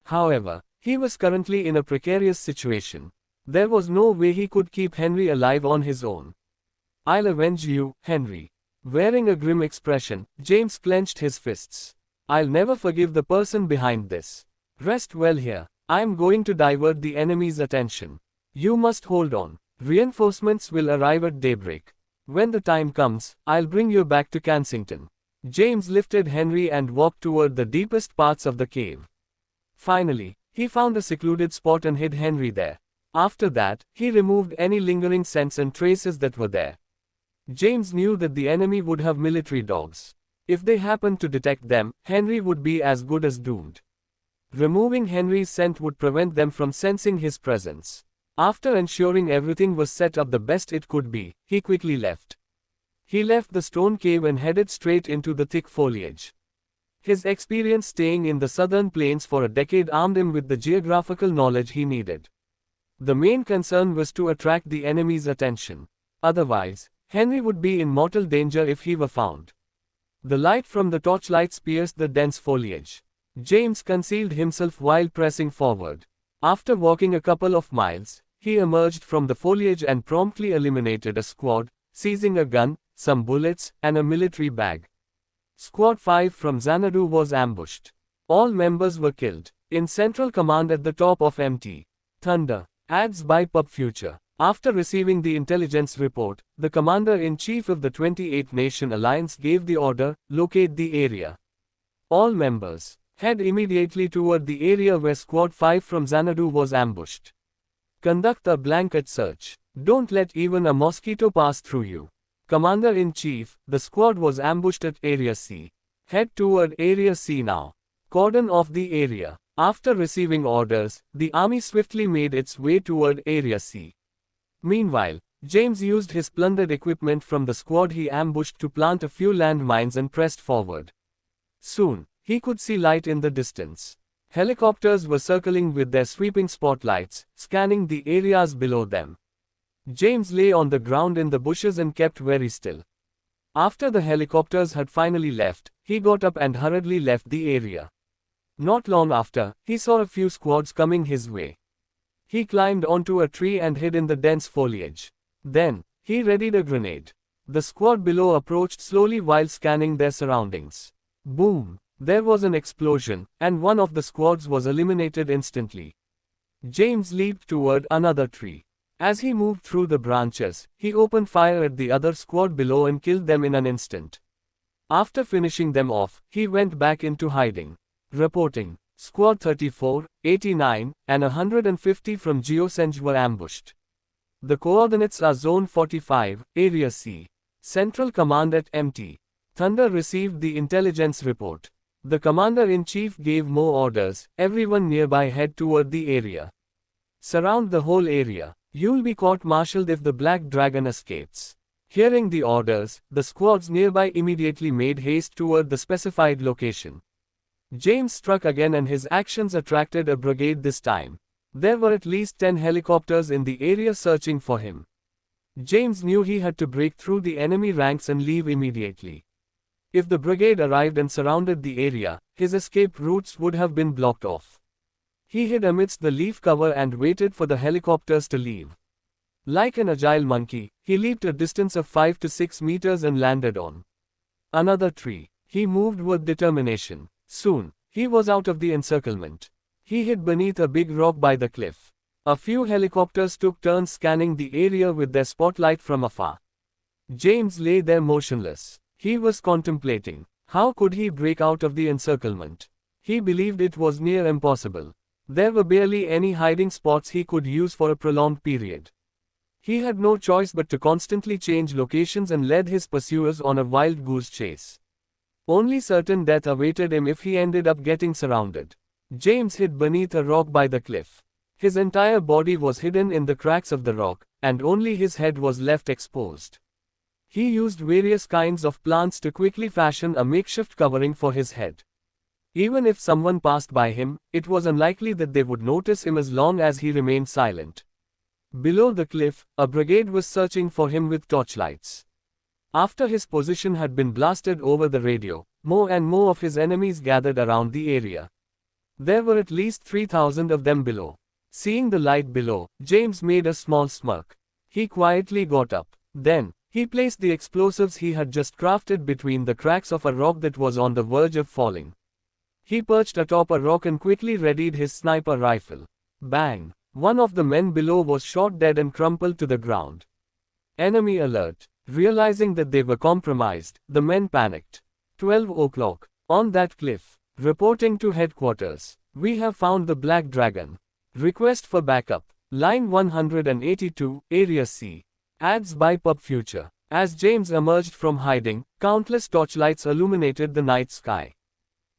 However, he was currently in a precarious situation. There was no way he could keep Henry alive on his own. "I'll avenge you, Henry." Wearing a grim expression, James clenched his fists. "I'll never forgive the person behind this. Rest well here. I'm going to divert the enemy's attention. You must hold on. Reinforcements will arrive at daybreak. When the time comes, I'll bring you back to Kensington." James lifted Henry and walked toward the deepest parts of the cave. Finally, he found a secluded spot and hid Henry there. After that, he removed any lingering scents and traces that were there. James knew that the enemy would have military dogs. If they happened to detect them, Henry would be as good as doomed. Removing Henry's scent would prevent them from sensing his presence. After ensuring everything was set up the best it could be, he quickly left. He left the stone cave and headed straight into the thick foliage. His experience staying in the southern plains for a decade armed him with the geographical knowledge he needed. The main concern was to attract the enemy's attention. Otherwise, Henry would be in mortal danger if he were found. The light from the torchlights pierced the dense foliage. James concealed himself while pressing forward. After walking a couple of miles, he emerged from the foliage and promptly eliminated a squad, seizing a gun, some bullets, and a military bag. Squad 5 from Xanadu was ambushed. All members were killed. In Central Command at the top of Mt. Thunder. Ads by Pub Future. After receiving the intelligence report, the Commander-in-Chief of the 28 Nation Alliance gave the order, "Locate the area. All members, head immediately toward the area where Squad 5 from Xanadu was ambushed. Conduct a blanket search. Don't let even a mosquito pass through you." Commander-in-Chief, the squad was ambushed at Area C. Head toward Area C now. Cordon off the area. After receiving orders, the army swiftly made its way toward Area C. Meanwhile, James used his plundered equipment from the squad he ambushed to plant a few landmines and pressed forward. Soon, he could see light in the distance. Helicopters were circling with their sweeping spotlights, scanning the areas below them. James lay on the ground in the bushes and kept very still. After the helicopters had finally left, he got up and hurriedly left the area. Not long after, he saw a few squads coming his way. He climbed onto a tree and hid in the dense foliage. Then, he readied a grenade. The squad below approached slowly while scanning their surroundings. Boom! There was an explosion, and one of the squads was eliminated instantly. James leaped toward another tree. As he moved through the branches, he opened fire at the other squad below and killed them in an instant. After finishing them off, he went back into hiding. Reporting. Squad 34, 89, and 150 from Geosenge were ambushed. The coordinates are Zone 45, Area C. Central Command at Mt. Thunder received the intelligence report. The Commander-in-Chief gave more orders. Everyone nearby head toward the area. Surround the whole area. You'll be court-martialed if the Black Dragon escapes. Hearing the orders, the squads nearby immediately made haste toward the specified location. James struck again and his actions attracted a brigade this time. There were at least 10 helicopters in the area searching for him. James knew he had to break through the enemy ranks and leave immediately. If the brigade arrived and surrounded the area, his escape routes would have been blocked off. He hid amidst the leaf cover and waited for the helicopters to leave. Like an agile monkey, he leaped a distance of 5 to 6 meters and landed on another tree. He moved with determination. Soon, he was out of the encirclement. He hid beneath a big rock by the cliff. A few helicopters took turns scanning the area with their spotlight from afar. James lay there motionless. He was contemplating. How could he break out of the encirclement? He believed it was near impossible. There were barely any hiding spots he could use for a prolonged period. He had no choice but to constantly change locations and led his pursuers on a wild goose chase. Only certain death awaited him if he ended up getting surrounded. James hid beneath a rock by the cliff. His entire body was hidden in the cracks of the rock, and only his head was left exposed. He used various kinds of plants to quickly fashion a makeshift covering for his head. Even if someone passed by him, it was unlikely that they would notice him as long as he remained silent. Below the cliff, a brigade was searching for him with torchlights. After his position had been blasted over the radio, more and more of his enemies gathered around the area. There were at least 3,000 of them below. Seeing the light below, James made a small smirk. He quietly got up. Then, he placed the explosives he had just crafted between the cracks of a rock that was on the verge of falling. He perched atop a rock and quickly readied his sniper rifle. Bang! One of the men below was shot dead and crumpled to the ground. Enemy alert. Realizing that they were compromised, the men panicked. 12 o'clock. On that cliff. Reporting to headquarters. We have found the Black Dragon. Request for backup. Line 182, Area C. Ads by Pub Future. As James emerged from hiding, countless torchlights illuminated the night sky.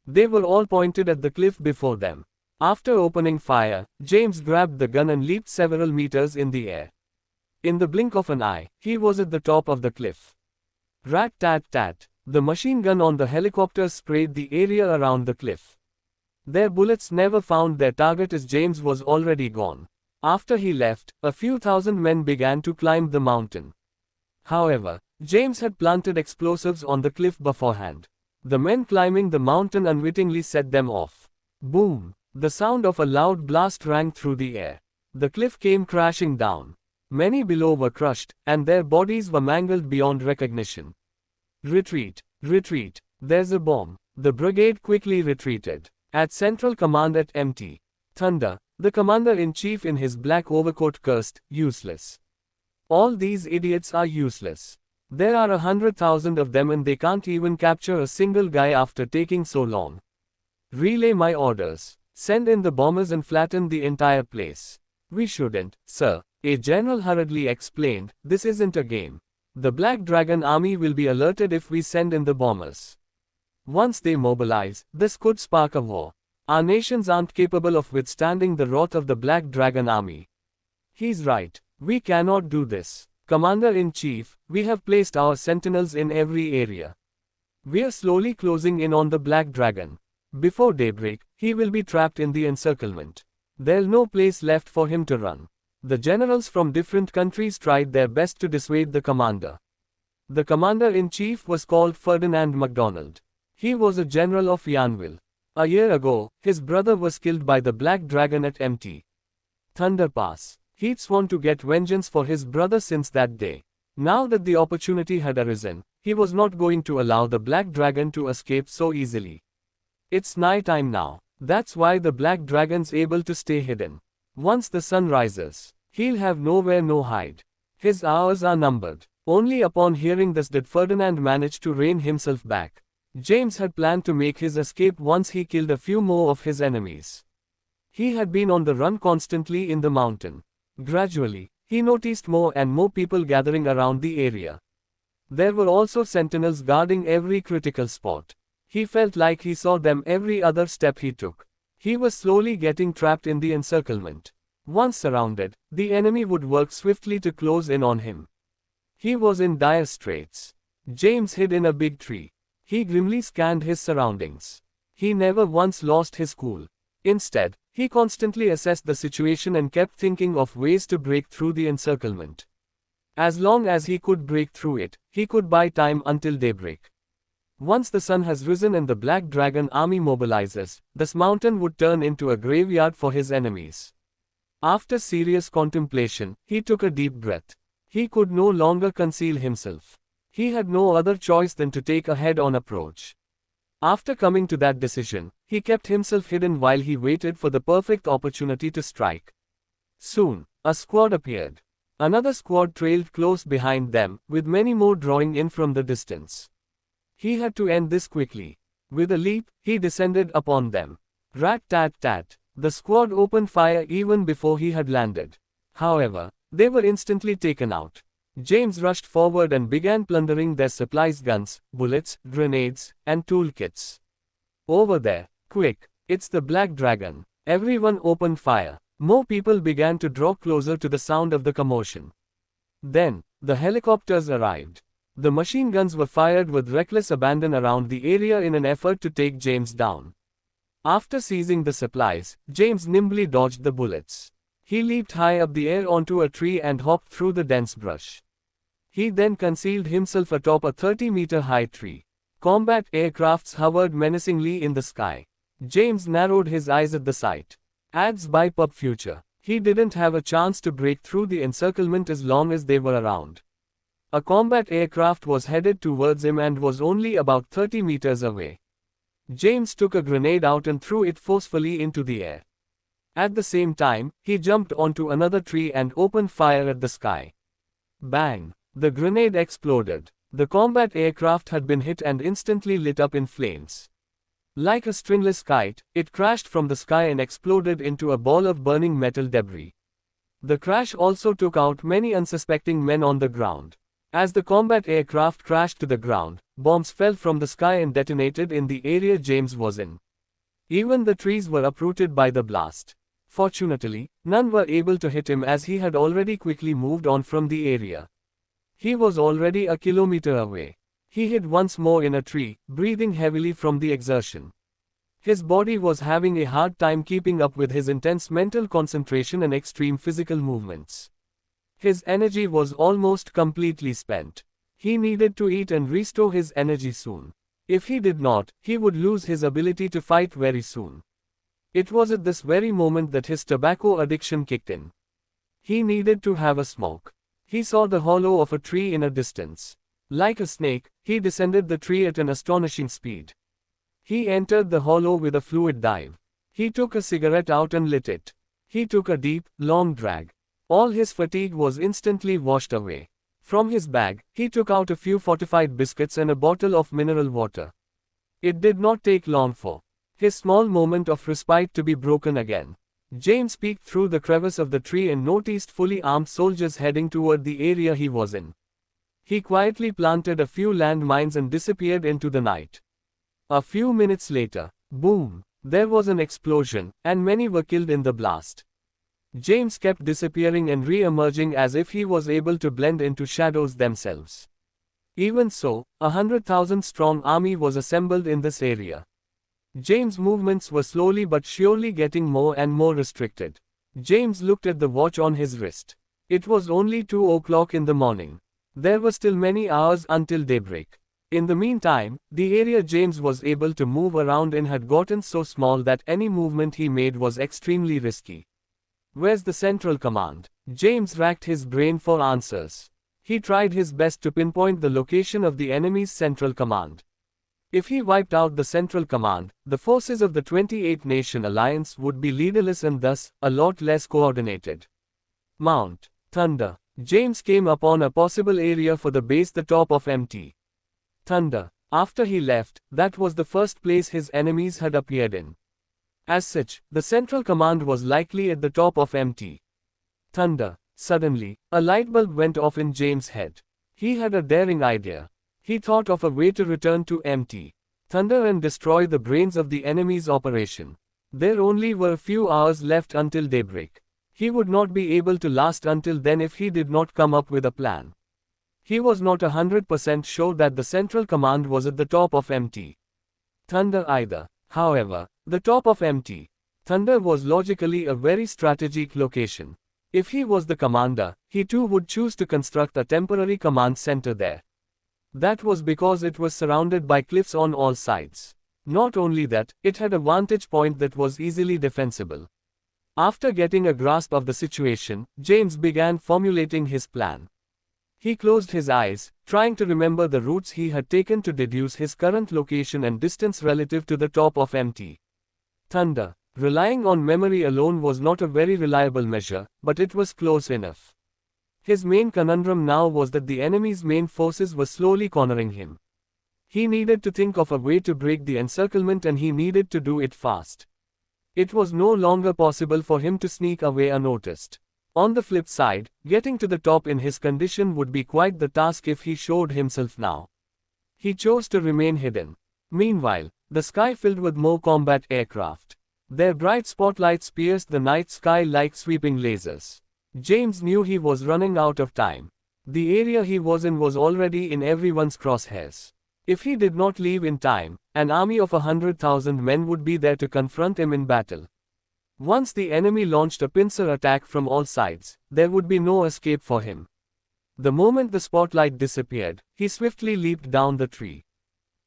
They were all pointed at the cliff before them. After opening fire, James grabbed the gun and leaped several meters in the air. In the blink of an eye, he was at the top of the cliff. Rat-tat-tat. The machine gun on the helicopters sprayed the area around the cliff. Their bullets never found their target as James was already gone. After he left, a few thousand men began to climb the mountain. However, James had planted explosives on the cliff beforehand. The men climbing the mountain unwittingly set them off. Boom! The sound of a loud blast rang through the air. The cliff came crashing down. Many below were crushed, and their bodies were mangled beyond recognition. Retreat! Retreat! There's a bomb. The brigade quickly retreated. At Central Command at Mt. Thunder, the commander-in-chief in his black overcoat cursed, "Useless. All these idiots are useless. There are 100,000 of them and they can't even capture a single guy after taking so long. Relay my orders. Send in the bombers and flatten the entire place." "We shouldn't, sir," a general hurriedly explained. "This isn't a game. The Black Dragon army will be alerted if we send in the bombers. Once they mobilize, this could spark a war. Our nations aren't capable of withstanding the wrath of the Black Dragon army." "He's right. We cannot do this. Commander-in-Chief, we have placed our sentinels in every area. We're slowly closing in on the Black Dragon. Before daybreak, he will be trapped in the encirclement. There's no place left for him to run." The generals from different countries tried their best to dissuade the commander. The commander-in-chief was called Ferdinand MacDonald. He was a general of Yanville. A year ago, his brother was killed by the Black Dragon at Mt. Thunder Pass. He'd sworn to get vengeance for his brother since that day. Now that the opportunity had arisen, he was not going to allow the Black Dragon to escape so easily. It's nighttime now. That's why the Black Dragon's able to stay hidden. Once the sun rises, he'll have nowhere no hide. His hours are numbered. Only upon hearing this did Ferdinand manage to rein himself back. James had planned to make his escape once he killed a few more of his enemies. He had been on the run constantly in the mountain. Gradually, he noticed more and more people gathering around the area. There were also sentinels guarding every critical spot. He felt like he saw them every other step he took. He was slowly getting trapped in the encirclement. Once surrounded, the enemy would work swiftly to close in on him. He was in dire straits. James hid in a big tree. He grimly scanned his surroundings. He never once lost his cool. Instead, he constantly assessed the situation and kept thinking of ways to break through the encirclement. As long as he could break through it, he could buy time until daybreak. Once the sun has risen and the Black Dragon army mobilizes, this mountain would turn into a graveyard for his enemies. After serious contemplation, he took a deep breath. He could no longer conceal himself. He had no other choice than to take a head-on approach. After coming to that decision, he kept himself hidden while he waited for the perfect opportunity to strike. Soon, a squad appeared. Another squad trailed close behind them, with many more drawing in from the distance. He had to end this quickly. With a leap, he descended upon them. Rat-tat-tat. The squad opened fire even before he had landed. However, they were instantly taken out. James rushed forward and began plundering their supplies: guns, bullets, grenades, and toolkits. "Over there, quick, it's the Black Dragon." Everyone opened fire. More people began to draw closer to the sound of the commotion. Then, the helicopters arrived. The machine guns were fired with reckless abandon around the area in an effort to take James down. After seizing the supplies, James nimbly dodged the bullets. He leaped high up the air onto a tree and hopped through the dense brush. He then concealed himself atop a 30-meter high tree. Combat aircrafts hovered menacingly in the sky. James narrowed his eyes at the sight. Ads by Pub Future. He didn't have a chance to break through the encirclement as long as they were around. A combat aircraft was headed towards him and was only about 30 meters away. James took a grenade out and threw it forcefully into the air. At the same time, he jumped onto another tree and opened fire at the sky. Bang! The grenade exploded. The combat aircraft had been hit and instantly lit up in flames. Like a stringless kite, it crashed from the sky and exploded into a ball of burning metal debris. The crash also took out many unsuspecting men on the ground. As the combat aircraft crashed to the ground, bombs fell from the sky and detonated in the area James was in. Even the trees were uprooted by the blast. Fortunately, none were able to hit him as he had already quickly moved on from the area. He was already a kilometer away. He hid once more in a tree, breathing heavily from the exertion. His body was having a hard time keeping up with his intense mental concentration and extreme physical movements. His energy was almost completely spent. He needed to eat and restore his energy soon. If he did not, he would lose his ability to fight very soon. It was at this very moment that his tobacco addiction kicked in. He needed to have a smoke. He saw the hollow of a tree in a distance. Like a snake, he descended the tree at an astonishing speed. He entered the hollow with a fluid dive. He took a cigarette out and lit it. He took a deep, long drag. All his fatigue was instantly washed away. From his bag, he took out a few fortified biscuits and a bottle of mineral water. It did not take long for his small moment of respite to be broken again. James peeked through the crevice of the tree and noticed fully armed soldiers heading toward the area he was in. He quietly planted a few landmines and disappeared into the night. A few minutes later, boom, there was an explosion, and many were killed in the blast. James kept disappearing and re-emerging as if he was able to blend into shadows themselves. Even so, 100,000-strong army was assembled in this area. James' movements were slowly but surely getting more and more restricted. James looked at the watch on his wrist. It was only 2 o'clock in the morning. There were still many hours until daybreak. In the meantime, the area James was able to move around in had gotten so small that any movement he made was extremely risky. Where's the Central Command? James racked his brain for answers. He tried his best to pinpoint the location of the enemy's Central Command. If he wiped out the Central Command, the forces of the 28-nation alliance would be leaderless and thus, a lot less coordinated. Mount Thunder. James came upon a possible area for the base, the top of Mt. Thunder. After he left, that was the first place his enemies had appeared in. As such, the Central Command was likely at the top of Mt. Thunder. Suddenly, a light bulb went off in James' head. He had a daring idea. He thought of a way to return to Mt. Thunder and destroy the brains of the enemy's operation. There only were a few hours left until daybreak. He would not be able to last until then if he did not come up with a plan. He was not 100% sure that the Central Command was at the top of Mt. Thunder either. However, the top of Mt. Thunder was logically a very strategic location. If he was the commander, he too would choose to construct a temporary command center there. That was because it was surrounded by cliffs on all sides. Not only that, it had a vantage point that was easily defensible. After getting a grasp of the situation, James began formulating his plan. He closed his eyes, trying to remember the routes he had taken to deduce his current location and distance relative to the top of Mt. Thunder. Relying on memory alone was not a very reliable measure, but it was close enough. His main conundrum now was that the enemy's main forces were slowly cornering him. He needed to think of a way to break the encirclement, and he needed to do it fast. It was no longer possible for him to sneak away unnoticed. On the flip side, getting to the top in his condition would be quite the task if he showed himself now. He chose to remain hidden. Meanwhile, the sky filled with more combat aircraft. Their bright spotlights pierced the night sky like sweeping lasers. James knew he was running out of time. The area he was in was already in everyone's crosshairs. If he did not leave in time, an army of 100,000 men would be there to confront him in battle. Once the enemy launched a pincer attack from all sides, there would be no escape for him. The moment the spotlight disappeared, he swiftly leaped down the tree.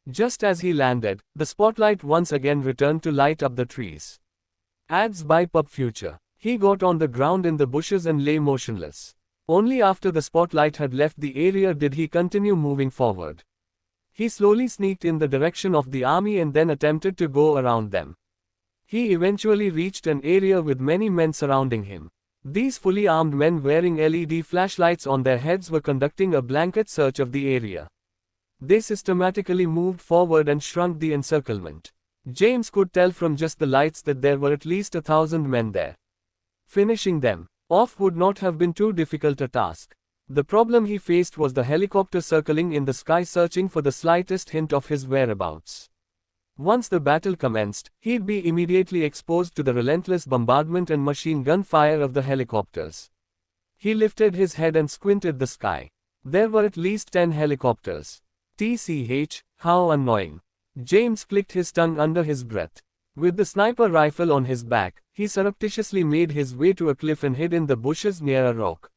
Just as he landed, the spotlight once again returned to light up the trees. Ads by Pub Future. He got on the ground in the bushes and lay motionless. Only after the spotlight had left the area did he continue moving forward. He slowly sneaked in the direction of the army and then attempted to go around them. He eventually reached an area with many men surrounding him. These fully armed men wearing LED flashlights on their heads were conducting a blanket search of the area. They systematically moved forward and shrunk the encirclement. James could tell from just the lights that there were at least 1,000 men there. Finishing them off would not have been too difficult a task. The problem he faced was the helicopter circling in the sky searching for the slightest hint of his whereabouts. Once the battle commenced, he'd be immediately exposed to the relentless bombardment and machine gun fire of the helicopters. He lifted his head and squinted the sky. There were at least 10 helicopters. TCH, how annoying. James clicked his tongue under his breath. With the sniper rifle on his back, he surreptitiously made his way to a cliff and hid in the bushes near a rock.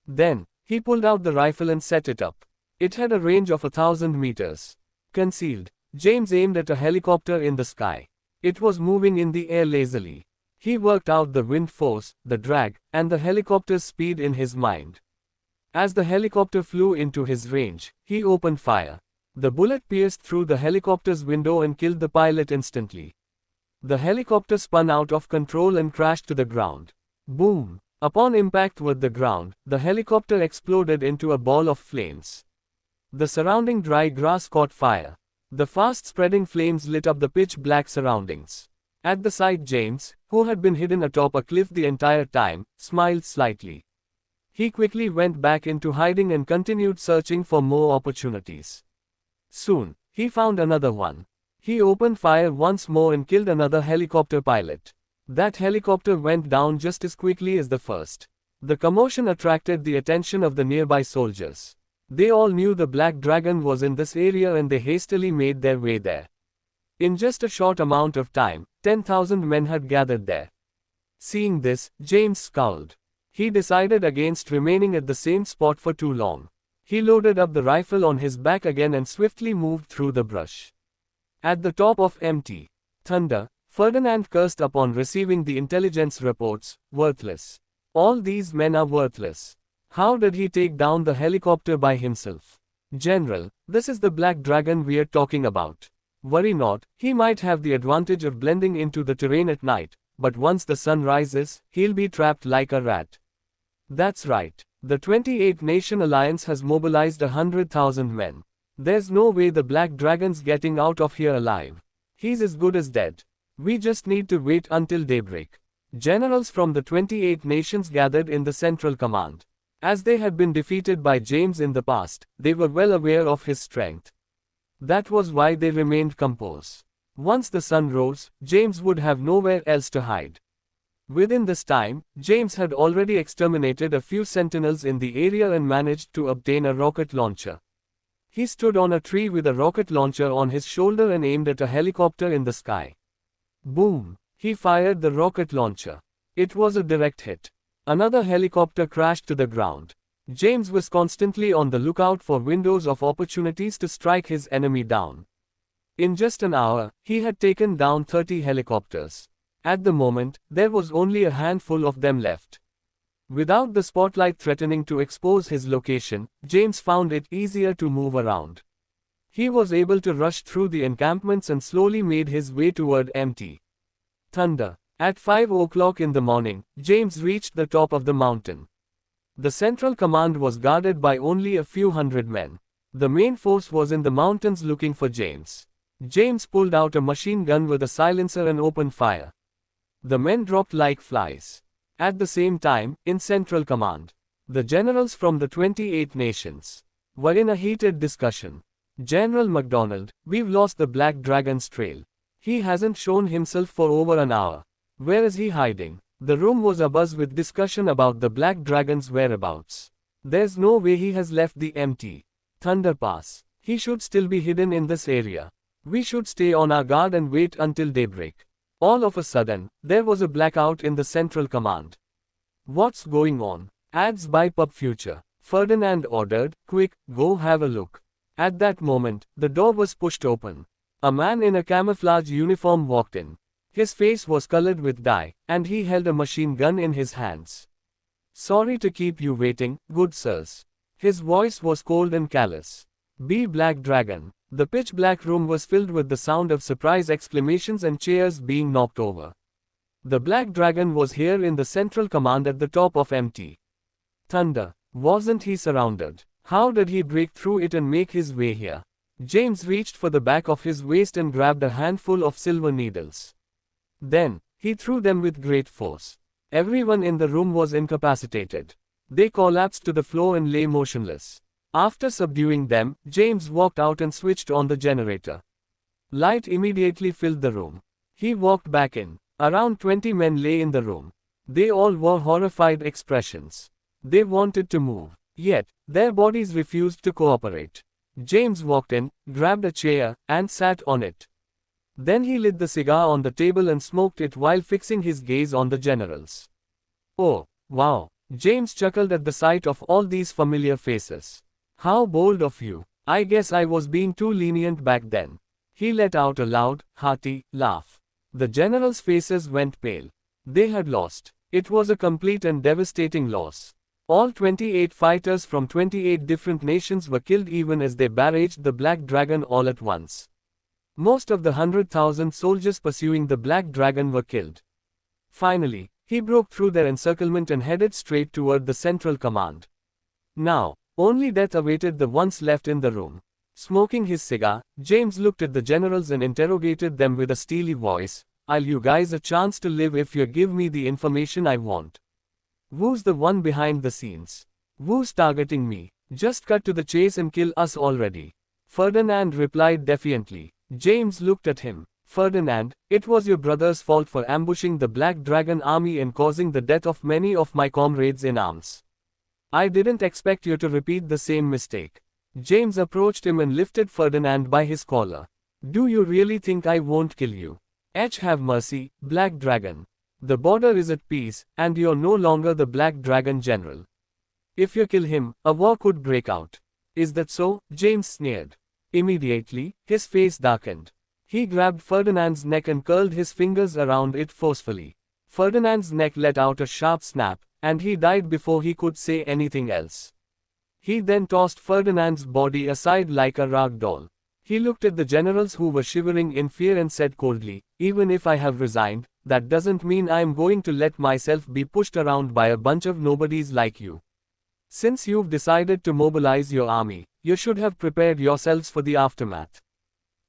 Then, he pulled out the rifle and set it up. It had a range of 1,000 meters. Concealed, James aimed at a helicopter in the sky. It was moving in the air lazily. He worked out the wind force, the drag, and the helicopter's speed in his mind. As the helicopter flew into his range, he opened fire. The bullet pierced through the helicopter's window and killed the pilot instantly. The helicopter spun out of control and crashed to the ground. Boom! Upon impact with the ground, the helicopter exploded into a ball of flames. The surrounding dry grass caught fire. The fast-spreading flames lit up the pitch-black surroundings. At the sight, James, who had been hidden atop a cliff the entire time, smiled slightly. He quickly went back into hiding and continued searching for more opportunities. Soon, he found another one. He opened fire once more and killed another helicopter pilot. That helicopter went down just as quickly as the first. The commotion attracted the attention of the nearby soldiers. They all knew the Black Dragon was in this area and they hastily made their way there. In just a short amount of time, 10,000 men had gathered there. Seeing this, James scowled. He decided against remaining at the same spot for too long. He loaded up the rifle on his back again and swiftly moved through the brush. At the top of Mt. Thunder, Ferdinand cursed upon receiving the intelligence reports. Worthless. All these men are worthless. How did he take down the helicopter by himself? General, this is the Black Dragon we're talking about. Worry not, he might have the advantage of blending into the terrain at night, but once the sun rises, he'll be trapped like a rat. That's right. The 28-nation alliance has mobilized 100,000 men. There's no way the Black Dragon's getting out of here alive. He's as good as dead. We just need to wait until daybreak. Generals from the 28 nations gathered in the Central Command. As they had been defeated by James in the past, they were well aware of his strength. That was why they remained composed. Once the sun rose, James would have nowhere else to hide. Within this time, James had already exterminated a few sentinels in the area and managed to obtain a rocket launcher. He stood on a tree with a rocket launcher on his shoulder and aimed at a helicopter in the sky. Boom! He fired the rocket launcher. It was a direct hit. Another helicopter crashed to the ground. James was constantly on the lookout for windows of opportunities to strike his enemy down. In just an hour, he had taken down 30 helicopters. At the moment, there was only a handful of them left. Without the spotlight threatening to expose his location, James found it easier to move around. He was able to rush through the encampments and slowly made his way toward Mt. Thunder. At 5 o'clock in the morning, James reached the top of the mountain. The Central Command was guarded by only a few hundred men. The main force was in the mountains looking for James. James pulled out a machine gun with a silencer and opened fire. The men dropped like flies. At the same time, in Central Command, the generals from the 28 nations were in a heated discussion. General MacDonald, we've lost the Black Dragon's trail. He hasn't shown himself for over an hour. Where is he hiding? The room was abuzz with discussion about the Black Dragon's whereabouts. There's no way he has left the Mt. Thunder Pass. He should still be hidden in this area. We should stay on our guard and wait until daybreak. All of a sudden, there was a blackout in the Central Command. What's going on? Ads by Pub Future. Ferdinand ordered, quick, go have a look. At that moment, the door was pushed open. A man in a camouflage uniform walked in. His face was colored with dye, and he held a machine gun in his hands. "Sorry to keep you waiting, good sirs." His voice was cold and callous. "Be Black Dragon." The pitch-black room was filled with the sound of surprise exclamations and chairs being knocked over. The Black Dragon was here in the Central Command at the top of Mt. Thunder. Wasn't he surrounded? How did he break through it and make his way here? James reached for the back of his waist and grabbed a handful of silver needles. Then, he threw them with great force. Everyone in the room was incapacitated. They collapsed to the floor and lay motionless. After subduing them, James walked out and switched on the generator. Light immediately filled the room. He walked back in. Around 20 men lay in the room. They all wore horrified expressions. They wanted to move, yet, their bodies refused to cooperate. James walked in, grabbed a chair, and sat on it. Then he lit the cigar on the table and smoked it while fixing his gaze on the generals. "Oh, wow." James chuckled at the sight of all these familiar faces. "How bold of you. I guess I was being too lenient back then." He let out a loud, hearty laugh. The generals' faces went pale. They had lost. It was a complete and devastating loss. All 28 fighters from 28 different nations were killed even as they barraged the Black Dragon all at once. Most of the 100,000 soldiers pursuing the Black Dragon were killed. Finally, he broke through their encirclement and headed straight toward the Central Command. Now, only death awaited the ones left in the room. Smoking his cigar, James looked at the generals and interrogated them with a steely voice. "I'll you guys a chance to live if you give me the information I want. Who's the one behind the scenes? Who's targeting me? Just cut to the chase and kill us already." Ferdinand replied defiantly. James looked at him. "Ferdinand, it was your brother's fault for ambushing the Black Dragon army and causing the death of many of my comrades in arms. I didn't expect you to repeat the same mistake." James approached him and lifted Ferdinand by his collar. "Do you really think I won't kill you? Have mercy, Black Dragon. The border is at peace, and you're no longer the Black Dragon general. If you kill him, a war could break out." "Is that so?" James sneered. Immediately, his face darkened. He grabbed Ferdinand's neck and curled his fingers around it forcefully. Ferdinand's neck let out a sharp snap, and he died before he could say anything else. He then tossed Ferdinand's body aside like a rag doll. He looked at the generals who were shivering in fear and said coldly, "Even if I have resigned, that doesn't mean I am going to let myself be pushed around by a bunch of nobodies like you. Since you've decided to mobilize your army, you should have prepared yourselves for the aftermath.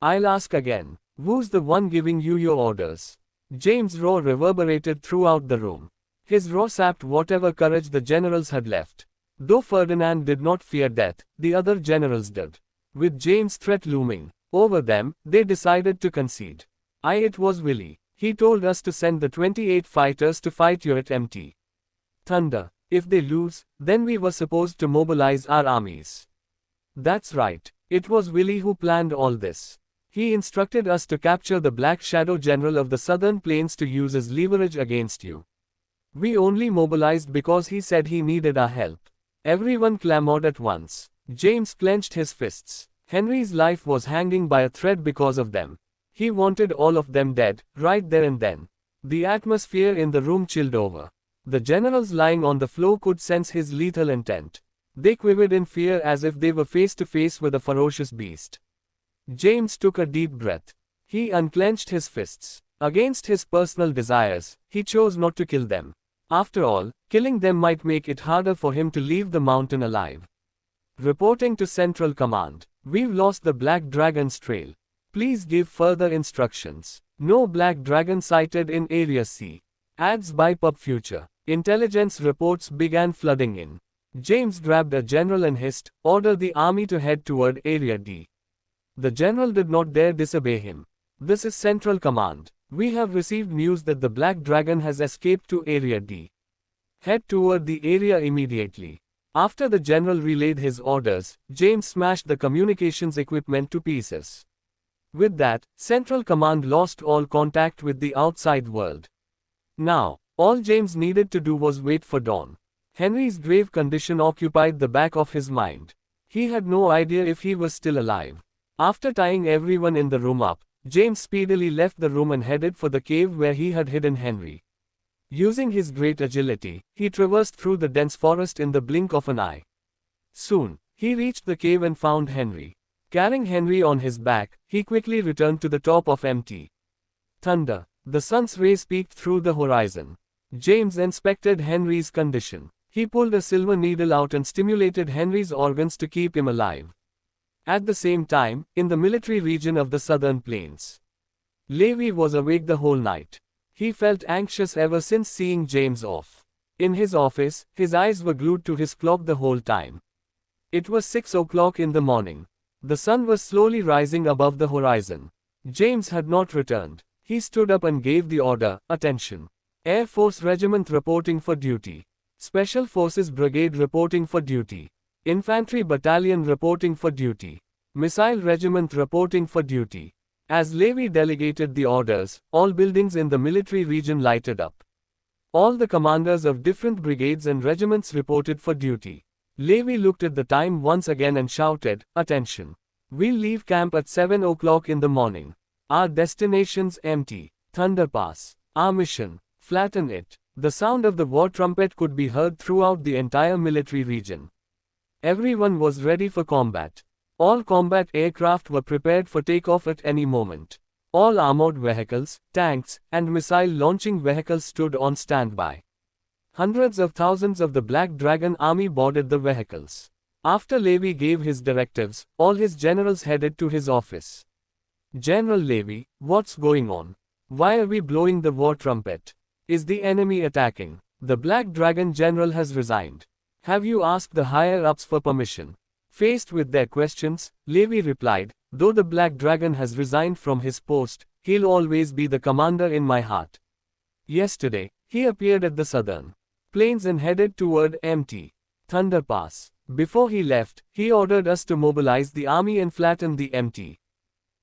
I'll ask again, who's the one giving you your orders?" James' roar reverberated throughout the room. His roar sapped whatever courage the generals had left. Though Ferdinand did not fear death, the other generals did. With James' threat looming over them, they decided to concede. It was Willie. He told us to send the 28 fighters to fight you at Mt. Thunder. If they lose, then we were supposed to mobilize our armies. That's right. It was Willie who planned all this. He instructed us to capture the Black Shadow General of the Southern Plains to use as leverage against you. We only mobilized because he said he needed our help. Everyone clamored at once. James clenched his fists. Henry's life was hanging by a thread because of them. He wanted all of them dead, right there and then. The atmosphere in the room chilled over. The generals lying on the floor could sense his lethal intent. They quivered in fear as if they were face to face with a ferocious beast. James took a deep breath. He unclenched his fists. Against his personal desires, he chose not to kill them. After all, killing them might make it harder for him to leave the mountain alive. Reporting to Central Command. We've lost the Black Dragon's trail. Please give further instructions. No Black Dragon sighted in Area C. Ads by PubFuture. Intelligence reports began flooding in. James grabbed a general and hissed, "Order the army to head toward Area D." The general did not dare disobey him. "This is Central Command. We have received news that the Black Dragon has escaped to Area D. Head toward the area immediately." After the general relayed his orders, James smashed the communications equipment to pieces. With that, Central Command lost all contact with the outside world. Now, all James needed to do was wait for dawn. Henry's grave condition occupied the back of his mind. He had no idea if he was still alive. After tying everyone in the room up, James speedily left the room and headed for the cave where he had hidden Henry. Using his great agility, he traversed through the dense forest in the blink of an eye. Soon, he reached the cave and found Henry. Carrying Henry on his back, he quickly returned to the top of Mt. Thunder. The sun's rays peeked through the horizon. James inspected Henry's condition. He pulled a silver needle out and stimulated Henry's organs to keep him alive. At the same time, in the military region of the southern plains, Levi was awake the whole night. He felt anxious ever since seeing James off. In his office, his eyes were glued to his clock the whole time. It was 6 o'clock in the morning. The sun was slowly rising above the horizon. James had not returned. He stood up and gave the order, "Attention. Air Force Regiment reporting for duty. Special Forces Brigade reporting for duty. Infantry Battalion reporting for duty. Missile Regiment reporting for duty." As Levi delegated the orders, all buildings in the military region lighted up. All the commanders of different brigades and regiments reported for duty. Levi looked at the time once again and shouted, "Attention. We'll leave camp at 7 o'clock in the morning. Our destination's Mt. Thunder Pass. Our mission, flatten it." The sound of the war trumpet could be heard throughout the entire military region. Everyone was ready for combat. All combat aircraft were prepared for takeoff at any moment. All armored vehicles, tanks, and missile-launching vehicles stood on standby. Hundreds of thousands of the Black Dragon Army boarded the vehicles. After Levi gave his directives, all his generals headed to his office. "General Levi, what's going on? Why are we blowing the war trumpet? Is the enemy attacking? The Black Dragon general has resigned. Have you asked the higher-ups for permission?" Faced with their questions, Levi replied, "Though the Black Dragon has resigned from his post, he'll always be the commander in my heart." Yesterday, he appeared at the southern plains and headed toward Mt. Thunder Pass. Before he left, he ordered us to mobilize the army and flatten the Mt.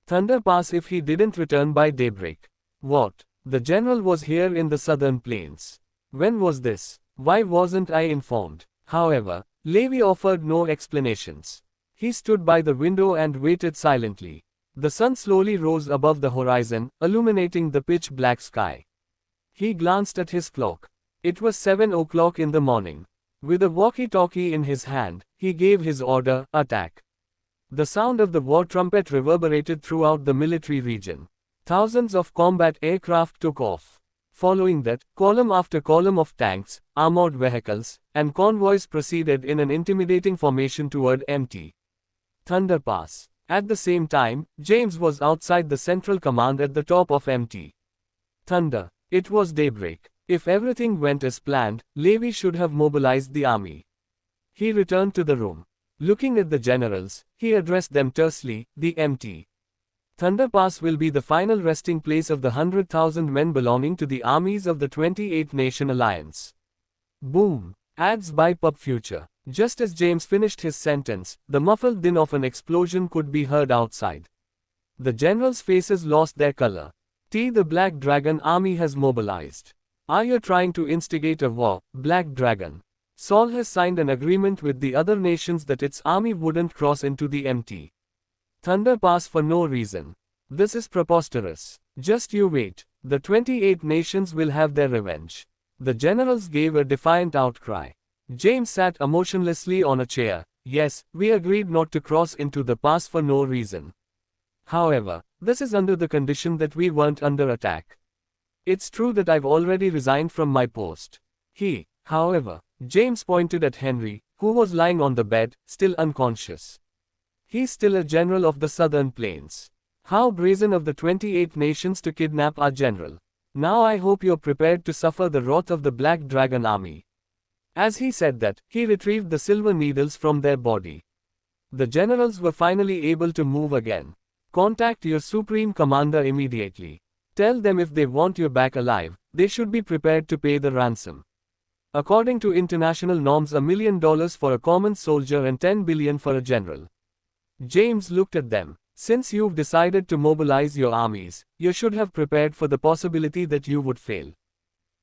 Thunder Pass if he didn't return by daybreak. What? The general was here in the southern plains. When was this? Why wasn't I informed? However, Levi offered no explanations. He stood by the window and waited silently. The sun slowly rose above the horizon, illuminating the pitch-black sky. He glanced at his clock. It was 7 o'clock in the morning. With a walkie-talkie in his hand, he gave his order, "Attack." The sound of the war trumpet reverberated throughout the military region. Thousands of combat aircraft took off. Following that, column after column of tanks, armored vehicles, and convoys proceeded in an intimidating formation toward Mt. Thunder Pass. At the same time, James was outside the central command at the top of Mt. Thunder. It was daybreak. If everything went as planned, Levi should have mobilized the army. He returned to the room. Looking at the generals, he addressed them tersely, "The Mt. Thunder Pass will be the final resting place of the 100,000 men belonging to the armies of the 28-Nation Alliance." Boom. Ads by Pub Future. Just as James finished his sentence, the muffled din of an explosion could be heard outside. The generals' faces lost their color. The Black Dragon Army has mobilized. Are you trying to instigate a war, Black Dragon? Saul has signed an agreement with the other nations that its army wouldn't cross into the Mt. Thunder Pass for no reason. This is preposterous. Just you wait. The 28 nations will have their revenge. The generals gave a defiant outcry. James sat emotionlessly on a chair. "Yes, we agreed not to cross into the pass for no reason. However, this is under the condition that we weren't under attack. It's true that I've already resigned from my post." However, James pointed at Henry, who was lying on the bed, still unconscious. "He's still a general of the southern plains. How brazen of the 28 nations to kidnap our general. Now I hope you're prepared to suffer the wrath of the Black Dragon Army." As he said that, he retrieved the silver needles from their body. The generals were finally able to move again. "Contact your supreme commander immediately. Tell them if they want you back alive, they should be prepared to pay the ransom. According to international norms, $1 million for a common soldier and $10 billion for a general." James looked at them. "Since you've decided to mobilize your armies, you should have prepared for the possibility that you would fail.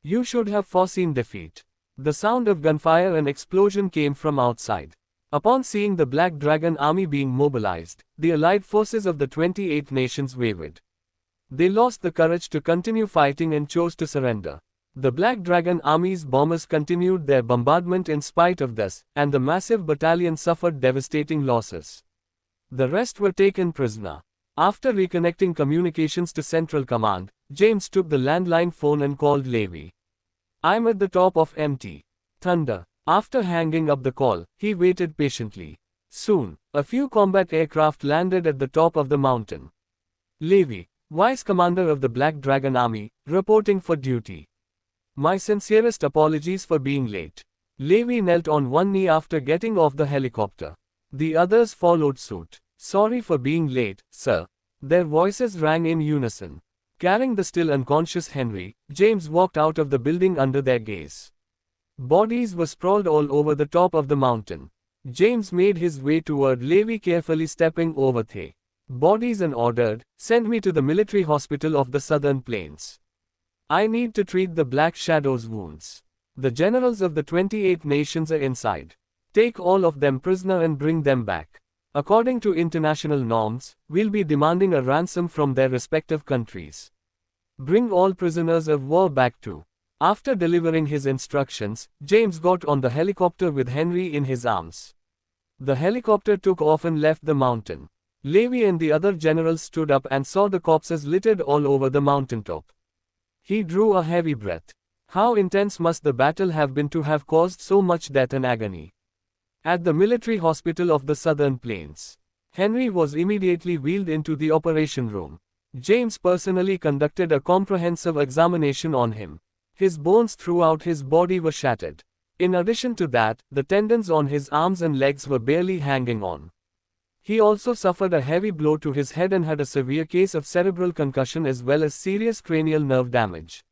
You should have foreseen defeat." The sound of gunfire and explosion came from outside. Upon seeing the Black Dragon army being mobilized, the allied forces of the 28 nations wavered. They lost the courage to continue fighting and chose to surrender. The Black Dragon army's bombers continued their bombardment in spite of this, and the massive battalion suffered devastating losses. The rest were taken prisoner. After reconnecting communications to Central Command, James took the landline phone and called Levi. "I'm at the top of Mt. Thunder." After hanging up the call, he waited patiently. Soon, a few combat aircraft landed at the top of the mountain. Levi, Vice Commander of the Black Dragon Army, reporting for duty. "My sincerest apologies for being late." Levi knelt on one knee after getting off the helicopter. The others followed suit. "Sorry for being late, sir." Their voices rang in unison. Carrying the still unconscious Henry, James walked out of the building under their gaze. Bodies were sprawled all over the top of the mountain. James made his way toward Levi, carefully stepping over the bodies and ordered, "Send me to the military hospital of the Southern Plains. I need to treat the Black Shadow's wounds. The generals of the 28 nations are inside. Take all of them prisoner and bring them back. According to international norms, we'll be demanding a ransom from their respective countries. Bring all prisoners of war back too." After delivering his instructions, James got on the helicopter with Henry in his arms. The helicopter took off and left the mountain. Levi and the other generals stood up and saw the corpses littered all over the mountaintop. He drew a heavy breath. How intense must the battle have been to have caused so much death and agony? At the military hospital of the Southern Plains, Henry was immediately wheeled into the operation room. James personally conducted a comprehensive examination on him. His bones throughout his body were shattered. In addition to that, the tendons on his arms and legs were barely hanging on. He also suffered a heavy blow to his head and had a severe case of cerebral concussion as well as serious cranial nerve damage.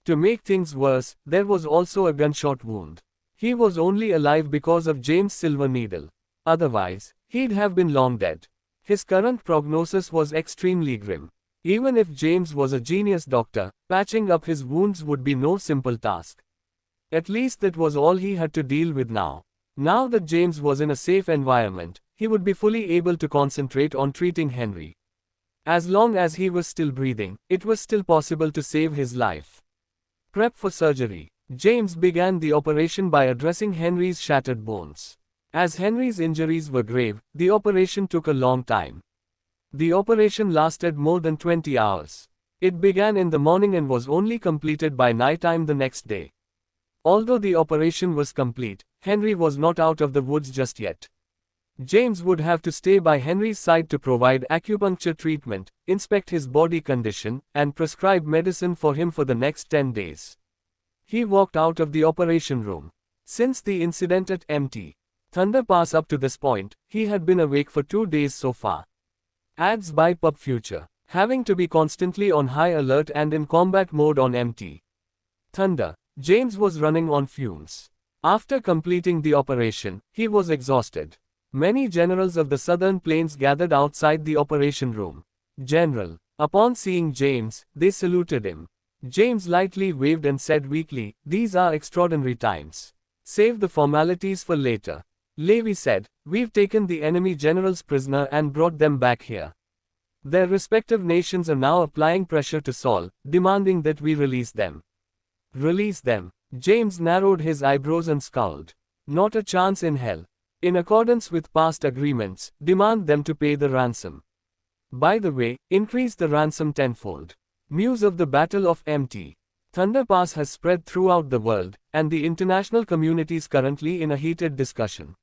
To make things worse, there was also a gunshot wound. He was only alive because of James' silver needle. Otherwise, he'd have been long dead. His current prognosis was extremely grim. Even if James was a genius doctor, patching up his wounds would be no simple task. At least that was all he had to deal with now. Now that James was in a safe environment, he would be fully able to concentrate on treating Henry. As long as he was still breathing, it was still possible to save his life. Prep for surgery. James began the operation by addressing Henry's shattered bones. As Henry's injuries were grave, the operation took a long time. The operation lasted more than 20 hours. It began in the morning and was only completed by nighttime the next day. Although the operation was complete, Henry was not out of the woods just yet. James would have to stay by Henry's side to provide acupuncture treatment, inspect his body condition, and prescribe medicine for him for the next 10 days. He walked out of the operation room. Since the incident at Mt. Thunder Pass up to this point, he had been awake for 2 days so far. Ads by Pub Future. Having to be constantly on high alert and in combat mode on Mt. Thunder, James was running on fumes. After completing the operation, he was exhausted. Many generals of the Southern Plains gathered outside the operation room. "General." Upon seeing James, they saluted him. James lightly waved and said weakly, "These are extraordinary times. Save the formalities for later." Levi said, "We've taken the enemy generals prisoner and brought them back here. Their respective nations are now applying pressure to Saul, demanding that we release them." "Release them?" James narrowed his eyebrows and scowled. "Not a chance in hell. In accordance with past agreements, demand them to pay the ransom. By the way, increase the ransom tenfold." News of the Battle of Mt. Thunder Pass has spread throughout the world, and the international community is currently in a heated discussion.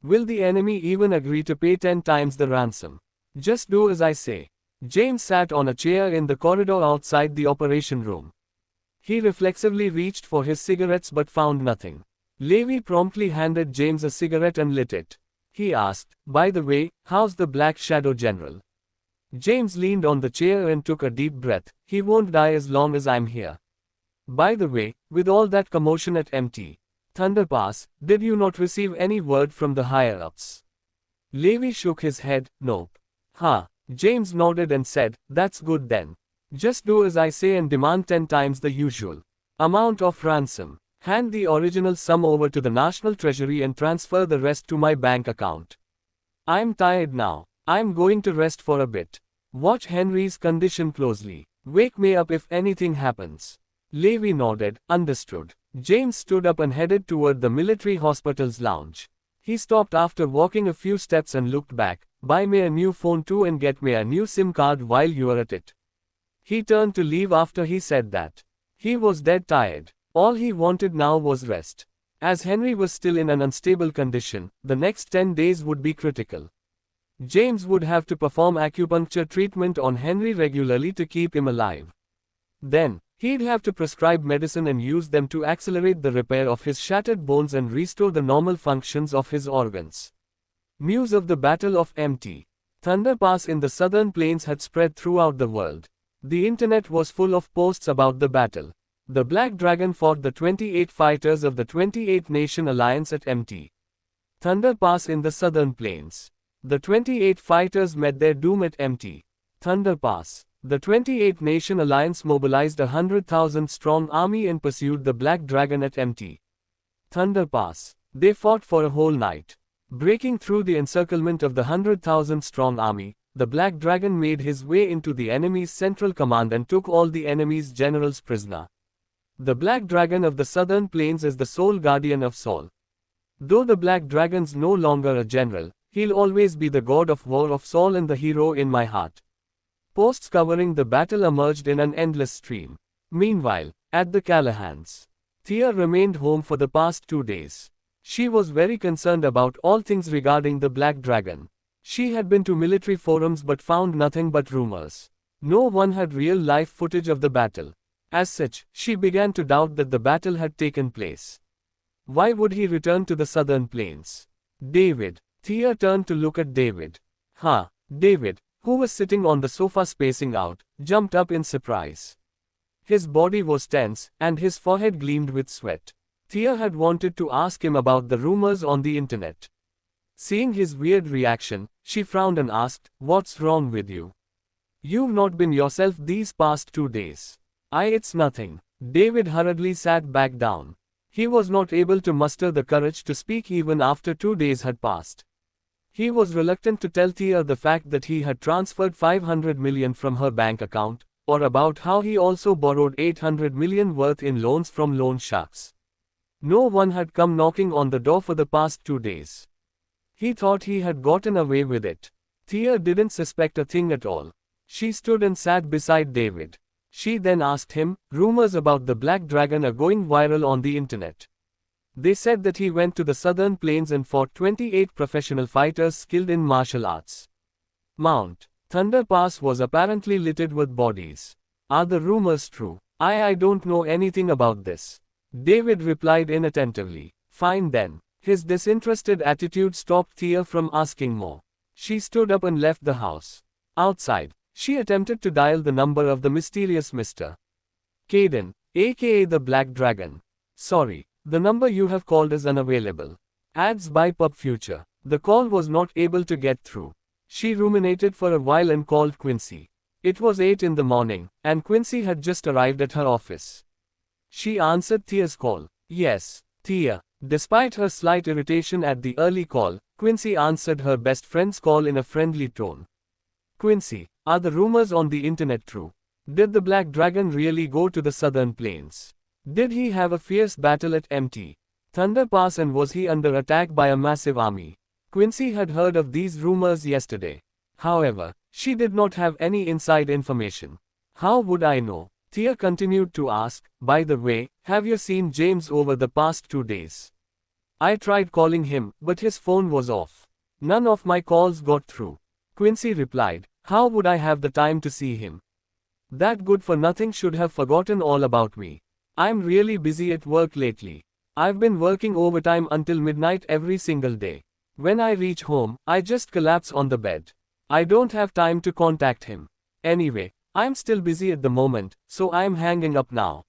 Will the enemy even agree to pay 10 times the ransom? Just do as I say. James sat on a chair in the corridor outside the operation room. He reflexively reached for his cigarettes but found nothing. Levi promptly handed James a cigarette and lit it. He asked, "By the way, how's the Black Shadow General?" James leaned on the chair and took a deep breath. "He won't die as long as I'm here. By the way, with all that commotion at Mt. Thunder Pass, did you not receive any word from the higher-ups?" Levi shook his head. "Nope." "Huh." James nodded and said, "That's good then. Just do as I say and demand 10 times the usual amount of ransom." Hand the original sum over to the National Treasury and transfer the rest to my bank account. I'm tired now. I'm going to rest for a bit. Watch Henry's condition closely. Wake me up if anything happens. Levi nodded, understood. James stood up and headed toward the military hospital's lounge. He stopped after walking a few steps and looked back. Buy me a new phone too and get me a new SIM card while you're at it. He turned to leave after he said that. He was dead tired. All he wanted now was rest. As Henry was still in an unstable condition, the next 10 days would be critical. James would have to perform acupuncture treatment on Henry regularly to keep him alive. Then, he'd have to prescribe medicine and use them to accelerate the repair of his shattered bones and restore the normal functions of his organs. News of the Battle of Mt. Thunder Pass in the southern plains had spread throughout the world. The internet was full of posts about the battle. The Black Dragon fought the 28 fighters of the 28-nation alliance at Mt. Thunder Pass in the southern plains. The 28 fighters met their doom at Mt. Thunder Pass. The 28-nation alliance mobilized a 100,000-strong army and pursued the Black Dragon at Mt. Thunder Pass. They fought for a whole night. Breaking through the encirclement of the 100,000-strong army, the Black Dragon made his way into the enemy's central command and took all the enemy's generals prisoner. The Black Dragon of the southern plains is the sole guardian of Sol. Though the Black Dragon's no longer a general, he'll always be the god of war of Sol and the hero in my heart. Posts covering the battle emerged in an endless stream. Meanwhile, at the Callahans, Thea remained home for the past 2 days. She was very concerned about all things regarding the Black Dragon. She had been to military forums but found nothing but rumors. No one had real-life footage of the battle. As such, she began to doubt that the battle had taken place. Why would he return to the southern plains? David. Thea turned to look at David. David, who was sitting on the sofa spacing out, jumped up in surprise. His body was tense, and his forehead gleamed with sweat. Thea had wanted to ask him about the rumors on the internet. Seeing his weird reaction, she frowned and asked, "What's wrong with you? You've not been yourself these past 2 days." It's nothing." David hurriedly sat back down. He was not able to muster the courage to speak even after 2 days had passed. He was reluctant to tell Thea the fact that he had transferred 500 million from her bank account, or about how he also borrowed 800 million worth in loans from loan sharks. No one had come knocking on the door for the past 2 days. He thought he had gotten away with it. Thea didn't suspect a thing at all. She stood and sat beside David. She then asked him, "Rumors about the Black Dragon are going viral on the internet. They said that he went to the southern plains and fought 28 professional fighters skilled in martial arts. Mount Thunder Pass was apparently littered with bodies. Are the rumors true?" I don't know anything about this." David replied inattentively. "Fine then." His disinterested attitude stopped Thea from asking more. She stood up and left the house. Outside, she attempted to dial the number of the mysterious Mr. Caden, aka the Black Dragon. "Sorry, the number you have called is unavailable. Ads by Pub Future." The call was not able to get through. She ruminated for a while and called Quincy. It was 8 in the morning, and Quincy had just arrived at her office. She answered Thea's call. "Yes, Thea." Despite her slight irritation at the early call, Quincy answered her best friend's call in a friendly tone. "Quincy, are the rumors on the internet true? Did the Black Dragon really go to the southern plains? Did he have a fierce battle at Mt. Thunder Pass and was he under attack by a massive army?" Quincy had heard of these rumors yesterday. However, she did not have any inside information. "How would I know?" Thea continued to ask. "By the way, have you seen James over the past 2 days? I tried calling him, but his phone was off. None of my calls got through." Quincy replied, "How would I have the time to see him? That good-for-nothing should have forgotten all about me. I'm really busy at work lately. I've been working overtime until midnight every single day. When I reach home, I just collapse on the bed. I don't have time to contact him. Anyway, I'm still busy at the moment, so I'm hanging up now.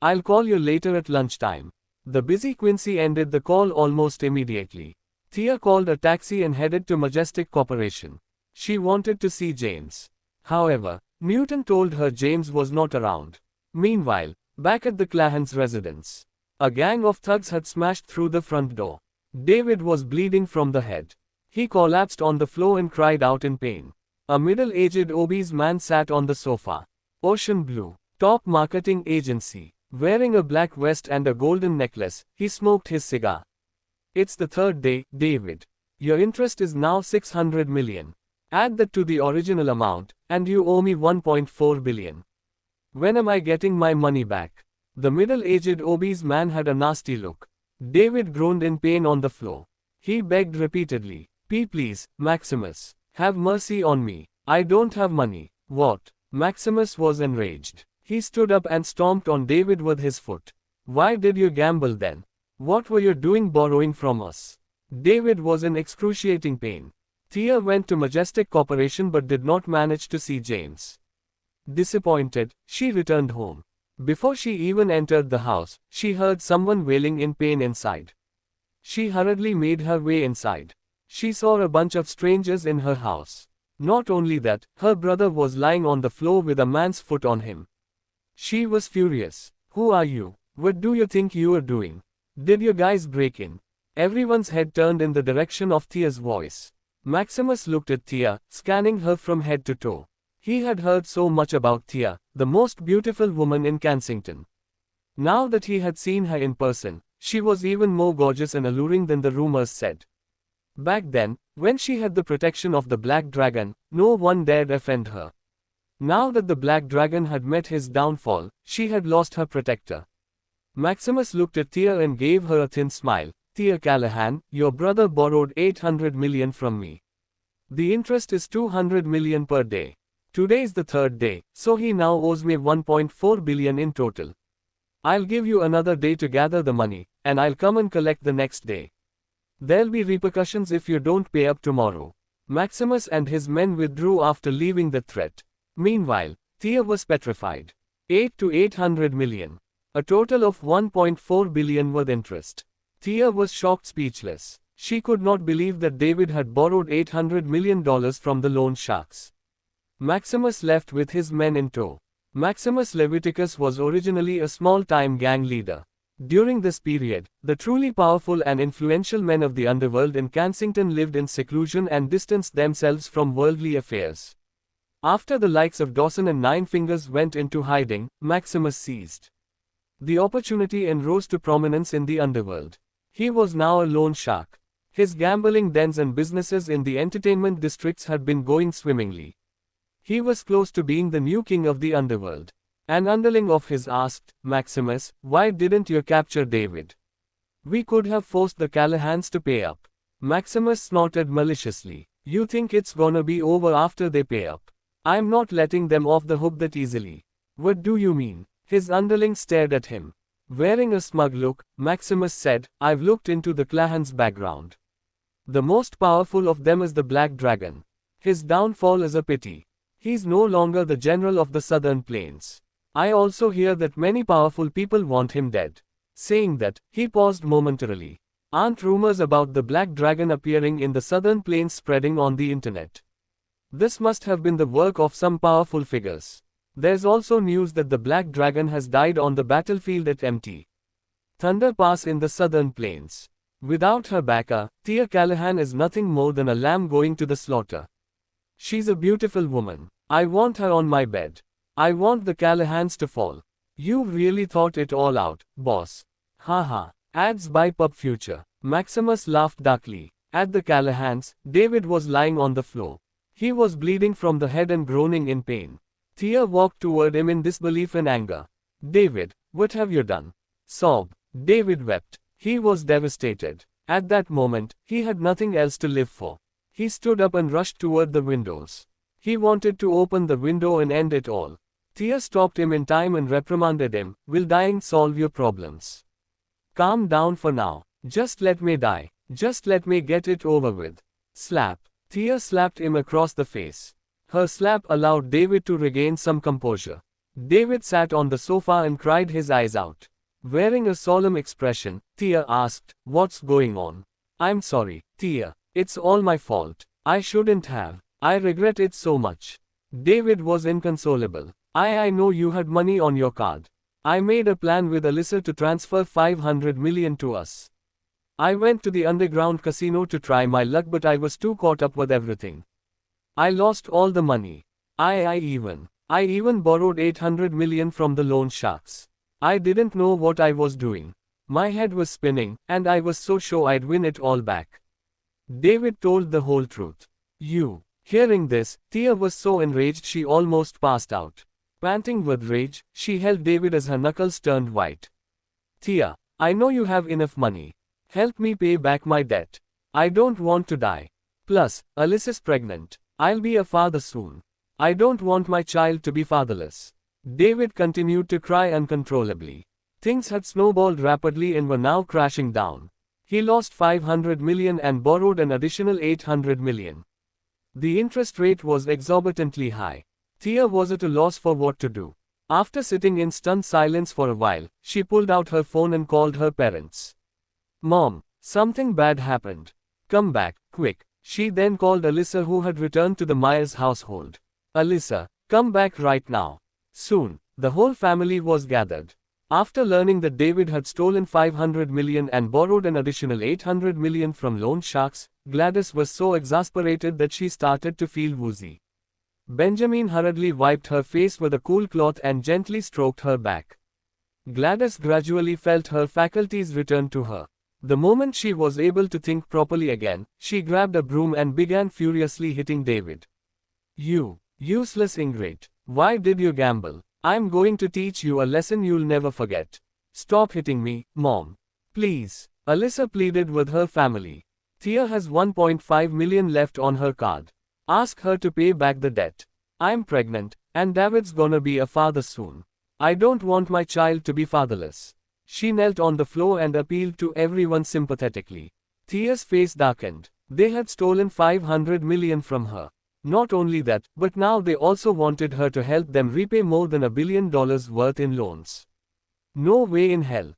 I'll call you later at lunchtime." The busy Quincy ended the call almost immediately. Thea called a taxi and headed to Majestic Corporation. She wanted to see James. However, Newton told her James was not around. Meanwhile, back at the Clahans' residence, A gang of thugs had smashed through the front door. David was bleeding from the head. He collapsed on the floor and cried out in pain. A middle-aged obese man sat on the sofa. Ocean Blue, top marketing agency. Wearing a black vest and a golden necklace, he smoked his cigar. It's the third day, David. Your interest is now 600 million. Add that to the original amount, and you owe me 1.4 billion. When am I getting my money back? The middle-aged obese man had a nasty look. David groaned in pain on the floor. He begged repeatedly, Please, Maximus, have mercy on me. I don't have money. What? Maximus was enraged. He stood up and stomped on David with his foot. Why did you gamble then? What were you doing borrowing from us? David was in excruciating pain. Thea went to Majestic Corporation but did not manage to see James. Disappointed, she returned home. Before she even entered the house, she heard someone wailing in pain inside. She hurriedly made her way inside. She saw a bunch of strangers in her house. Not only that, her brother was lying on the floor with a man's foot on him. She was furious. Who are you? What do you think you are doing? Did you guys break in? Everyone's head turned in the direction of Thea's voice. Maximus looked at Thea, scanning her from head to toe. He had heard so much about Thea, the most beautiful woman in Kensington. Now that he had seen her in person, she was even more gorgeous and alluring than the rumors said. Back then, when she had the protection of the Black Dragon, no one dared offend her. Now that the Black Dragon had met his downfall, she had lost her protector. Maximus looked at Thea and gave her a thin smile. Thea Callahan, your brother borrowed 800 million from me. The interest is 200 million per day. Today's the third day, so he now owes me 1.4 billion in total. I'll give you another day to gather the money, and I'll come and collect the next day. There'll be repercussions if you don't pay up tomorrow. Maximus and his men withdrew after leaving the threat. Meanwhile, Thea was petrified. 8 to 800 million. A total of 1.4 billion with interest. Thea was shocked, speechless. She could not believe that David had borrowed $800 million from the loan sharks. Maximus left with his men in tow. Maximus Leviticus was originally a small-time gang leader. During this period, the truly powerful and influential men of the underworld in Kensington lived in seclusion and distanced themselves from worldly affairs. After the likes of Dawson and Nine Fingers went into hiding, Maximus seized the opportunity and rose to prominence in the underworld. He was now a loan shark. His gambling dens and businesses in the entertainment districts had been going swimmingly. He was close to being the new king of the underworld. An underling of his asked, Maximus, why didn't you capture David? We could have forced the Callahans to pay up. Maximus snorted maliciously. You think it's gonna be over after they pay up? I'm not letting them off the hook that easily. What do you mean? His underling stared at him. Wearing a smug look, Maximus said, I've looked into the Callahans' background. The most powerful of them is the Black Dragon. His downfall is a pity. He's no longer the general of the Southern Plains. I also hear that many powerful people want him dead. Saying that, he paused momentarily. Aren't rumors about the Black Dragon appearing in the Southern Plains spreading on the internet? This must have been the work of some powerful figures. There's also news that the Black Dragon has died on the battlefield at Mt. Thunder Pass in the Southern Plains. Without her backer, Thea Callahan is nothing more than a lamb going to the slaughter. She's a beautiful woman. I want her on my bed. I want the Callahans to fall. You really thought it all out, boss. Haha. Ads by Pub Future. Maximus laughed darkly. At the Callahans, David was lying on the floor. He was bleeding from the head and groaning in pain. Thea walked toward him in disbelief and anger. David, what have you done? Sob. David wept. He was devastated. At that moment, he had nothing else to live for. He stood up and rushed toward the windows. He wanted to open the window and end it all. Thea stopped him in time and reprimanded him, will dying solve your problems? Calm down for now. Just let me die. Just let me get it over with. Slap. Thea slapped him across the face. Her slap allowed David to regain some composure. David sat on the sofa and cried his eyes out. Wearing a solemn expression, Thea asked, what's going on? I'm sorry, Thea. It's all my fault. I shouldn't have. I regret it so much. David was inconsolable. I know you had money on your card. I made a plan with Alyssa to transfer 500 million to us. I went to the underground casino to try my luck, but I was too caught up with everything. I lost all the money. I even borrowed 800 million from the loan sharks. I didn't know what I was doing. My head was spinning, and I was so sure I'd win it all back. David told the whole truth. Hearing this, Tia was so enraged she almost passed out. Panting with rage, she held David as her knuckles turned white. Tia, I know you have enough money. Help me pay back my debt. I don't want to die. Plus, Alyssa's pregnant. I'll be a father soon. I don't want my child to be fatherless. David continued to cry uncontrollably. Things had snowballed rapidly and were now crashing down. He lost 500 million and borrowed an additional 800 million. The interest rate was exorbitantly high. Tia was at a loss for what to do. After sitting in stunned silence for a while, she pulled out her phone and called her parents. Mom, something bad happened. Come back, quick. She then called Alyssa, who had returned to the Myers household. Alyssa, come back right now. Soon, the whole family was gathered. After learning that David had stolen 500 million and borrowed an additional 800 million from loan sharks, Gladys was so exasperated that she started to feel woozy. Benjamin hurriedly wiped her face with a cool cloth and gently stroked her back. Gladys gradually felt her faculties return to her. The moment she was able to think properly again, she grabbed a broom and began furiously hitting David. You useless ingrate. Why did you gamble? I'm going to teach you a lesson you'll never forget. Stop hitting me, Mom. Please. Alyssa pleaded with her family. Tia has 1.5 million left on her card. Ask her to pay back the debt. I'm pregnant, and David's gonna be a father soon. I don't want my child to be fatherless. She knelt on the floor and appealed to everyone sympathetically. Tia's face darkened. They had stolen 500 million from her. Not only that, but now they also wanted her to help them repay more than $1 billion worth in loans. No way in hell.